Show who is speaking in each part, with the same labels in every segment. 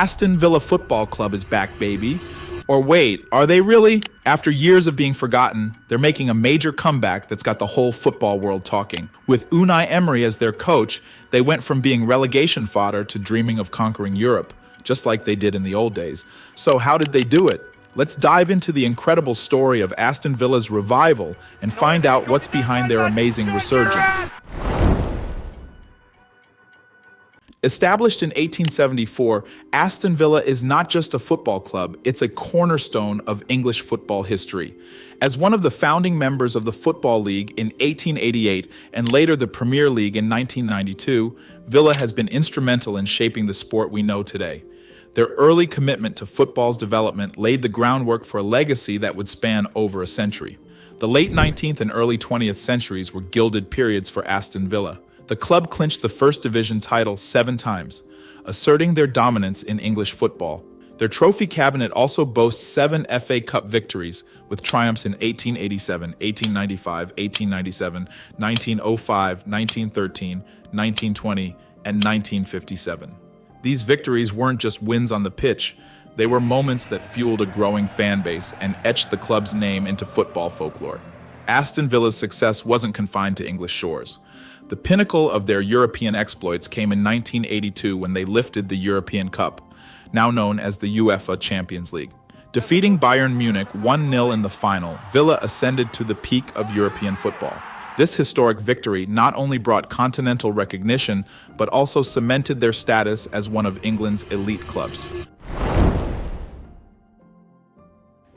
Speaker 1: Aston Villa Football Club is back, baby. Or wait, are they really? After years of being forgotten, they're making a major comeback that's got the whole football world talking. With Unai Emery as their coach, they went from being relegation fodder to dreaming of conquering Europe, just like they did in the old days. So how did they do it? Let's dive into the incredible story of Aston Villa's revival and find out what's behind their amazing resurgence. Established in 1874, Aston Villa is not just a football club, it's a cornerstone of English football history. As one of the founding members of the Football League in 1888 and later the Premier League in 1992, Villa has been instrumental in shaping the sport we know today. Their early commitment to football's development laid the groundwork for a legacy that would span over a century. The late 19th and early 20th centuries were gilded periods for Aston Villa. The club clinched the First Division title 7 times, asserting their dominance in English football. Their trophy cabinet also boasts 7 FA Cup victories, with triumphs in 1887, 1895, 1897, 1905, 1913, 1920, and 1957. These victories weren't just wins on the pitch, they were moments that fueled a growing fan base and etched the club's name into football folklore. Aston Villa's success wasn't confined to English shores. The pinnacle of their European exploits came in 1982 when they lifted the European Cup, now known as the UEFA Champions League. Defeating Bayern Munich 1-0 in the final, Villa ascended to the peak of European football. This historic victory not only brought continental recognition, but also cemented their status as one of England's elite clubs.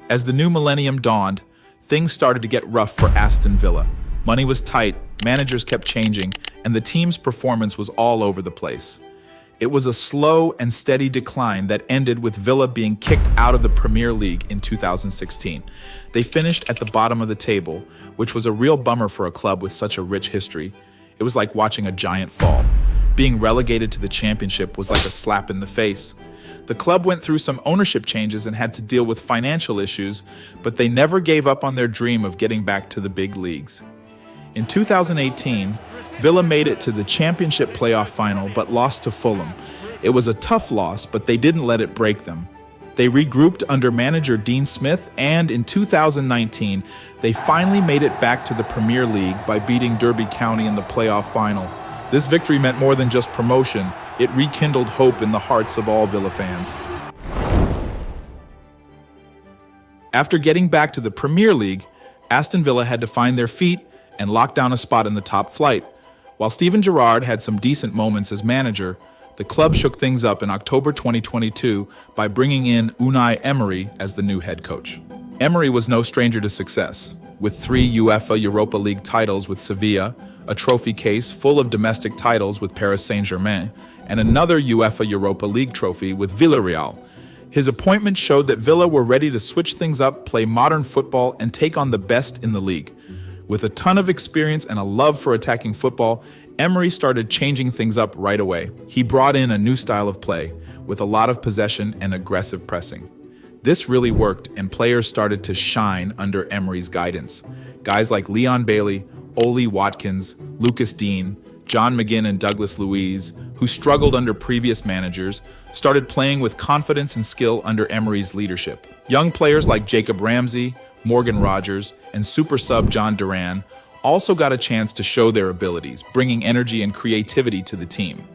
Speaker 1: As the new millennium dawned, things started to get rough for Aston Villa. Money was tight, managers kept changing, and the team's performance was all over the place. It was a slow and steady decline that ended with Villa being kicked out of the Premier League in 2016. They finished at the bottom of the table, which was a real bummer for a club with such a rich history. It was like watching a giant fall. Being relegated to the Championship was like a slap in the face. The club went through some ownership changes and had to deal with financial issues, but they never gave up on their dream of getting back to the big leagues. In 2018, Villa made it to the Championship playoff final but lost to Fulham. It was a tough loss, but they didn't let it break them. They regrouped under manager Dean Smith, and in 2019, they finally made it back to the Premier League by beating Derby County in the playoff final. This victory meant more than just promotion, it rekindled hope in the hearts of all Villa fans. After getting back to the Premier League, Aston Villa had to find their feet and lock down a spot in the top flight. While Steven Gerrard had some decent moments as manager, the club shook things up in October 2022 by bringing in Unai Emery as the new head coach. Emery was no stranger to success, with 3 UEFA Europa League titles with Sevilla, a trophy case full of domestic titles with Paris Saint-Germain, and another UEFA Europa League trophy with Villarreal. His appointment showed that Villa were ready to switch things up, play modern football, and take on the best in the league. With a ton of experience and a love for attacking football, Emery started changing things up right away. He brought in a new style of play, with a lot of possession and aggressive pressing. This really worked, and players started to shine under Emery's guidance. Guys like Leon Bailey, Ollie Watkins, Lucas Dean, John McGinn and Douglas Luiz, who struggled under previous managers, started playing with confidence and skill under Emery's leadership. Young players like Jacob Ramsey, Morgan Rogers, and super sub John Duran also got a chance to show their abilities, bringing energy and creativity to the team.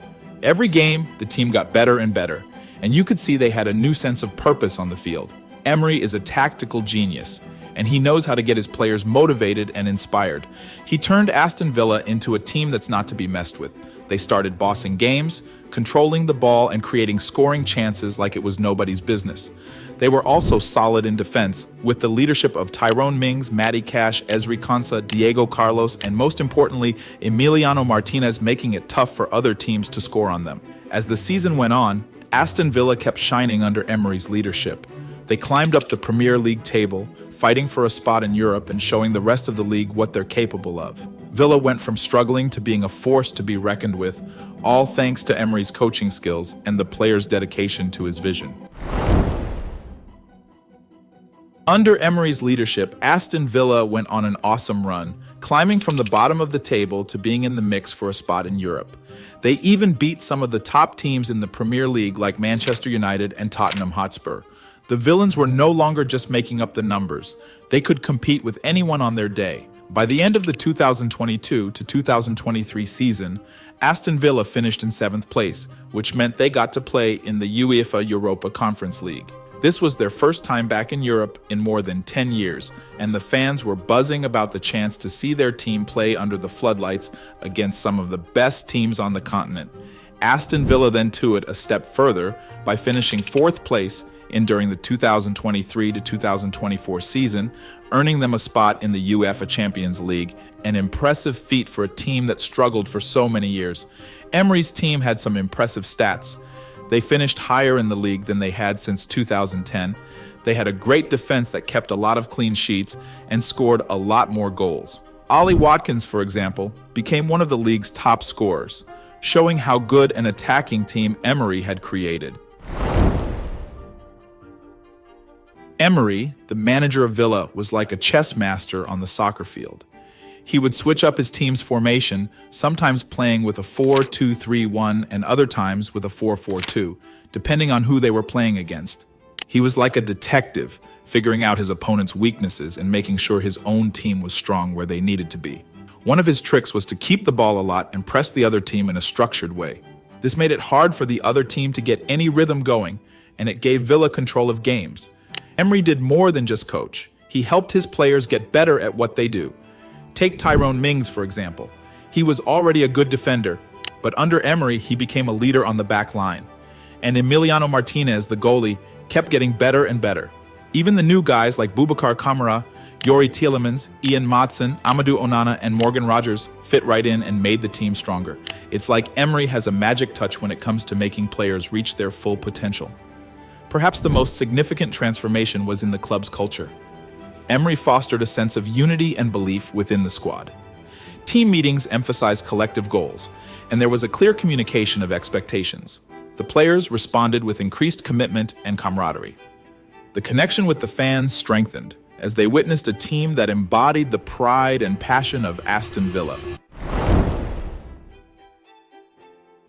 Speaker 1: Every game, the team got better and better, and you could see they had a new sense of purpose on the field. Emery is a tactical genius, and he knows how to get his players motivated and inspired. He turned Aston Villa into a team that's not to be messed with. They started bossing games, controlling the ball, and creating scoring chances like it was nobody's business. They were also solid in defense, with the leadership of Tyrone Mings, Matty Cash, Ezri Konsa, Diego Carlos, and most importantly, Emiliano Martinez, making it tough for other teams to score on them. As the season went on, Aston Villa kept shining under Emery's leadership. They climbed up the Premier League table, fighting for a spot in Europe and showing the rest of the league what they're capable of. Villa went from struggling to being a force to be reckoned with, all thanks to Emery's coaching skills and the players' dedication to his vision. Under Emery's leadership, Aston Villa went on an awesome run, climbing from the bottom of the table to being in the mix for a spot in Europe. They even beat some of the top teams in the Premier League like Manchester United and Tottenham Hotspur. The Villans were no longer just making up the numbers. They could compete with anyone on their day. By the end of the 2022 to 2023 season, Aston Villa finished in 7th place, which meant they got to play in the UEFA Europa Conference League. This was their first time back in Europe in more than 10 years, and the fans were buzzing about the chance to see their team play under the floodlights against some of the best teams on the continent. Aston Villa then took it a step further by finishing 4th place during the 2023 to 2024 season, earning them a spot in the UEFA Champions League, an impressive feat for a team that struggled for so many years. Emery's team had some impressive stats. They finished higher in the league than they had since 2010. They had a great defense that kept a lot of clean sheets and scored a lot more goals. Ollie Watkins, for example, became one of the league's top scorers, showing how good an attacking team Emery had created. Emery, the manager of Villa, was like a chess master on the soccer field. He would switch up his team's formation, sometimes playing with a 4-2-3-1 and other times with a 4-4-2, depending on who they were playing against. He was like a detective, figuring out his opponent's weaknesses and making sure his own team was strong where they needed to be. One of his tricks was to keep the ball a lot and press the other team in a structured way. This made it hard for the other team to get any rhythm going, and it gave Villa control of games. Emery did more than just coach. He helped his players get better at what they do. Take Tyrone Mings, for example. He was already a good defender, but under Emery, he became a leader on the back line. And Emiliano Martinez, the goalie, kept getting better and better. Even the new guys like Boubacar Kamara, Yori Tielemans, Ian Matson, Amadou Onana, and Morgan Rogers fit right in and made the team stronger. It's like Emery has a magic touch when it comes to making players reach their full potential. Perhaps the most significant transformation was in the club's culture. Emery fostered a sense of unity and belief within the squad. Team meetings emphasized collective goals, and there was a clear communication of expectations. The players responded with increased commitment and camaraderie. The connection with the fans strengthened as they witnessed a team that embodied the pride and passion of Aston Villa.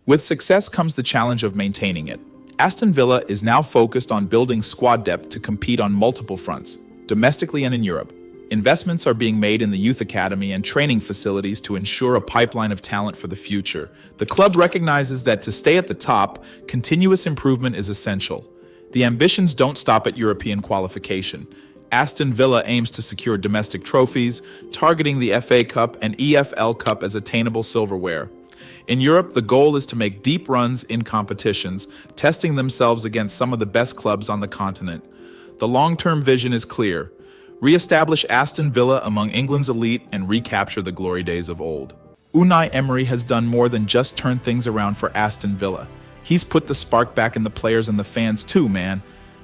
Speaker 1: With success comes the challenge of maintaining it. Aston Villa is now focused on building squad depth to compete on multiple fronts, domestically and in Europe. Investments are being made in the youth academy and training facilities to ensure a pipeline of talent for the future. The club recognizes that to stay at the top, continuous improvement is essential. The ambitions don't stop at European qualification. Aston Villa aims to secure domestic trophies, targeting the FA Cup and EFL Cup as attainable silverware. In Europe, the goal is to make deep runs in competitions, testing themselves against some of the best clubs on the continent. The long-term vision is clear: re-establish Aston Villa among England's elite and recapture the glory days of old. Unai Emery has done more than just turn things around for Aston Villa. He's put the spark back in the players and the fans too, man.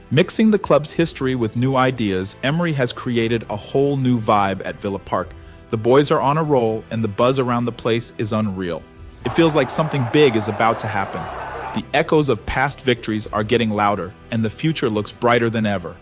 Speaker 1: Mixing the club's history with new ideas, Emery has created a whole new vibe at Villa Park. The boys are on a roll, and the buzz around the place is unreal. It feels like something big is about to happen. The echoes of past victories are getting louder, and the future looks brighter than ever.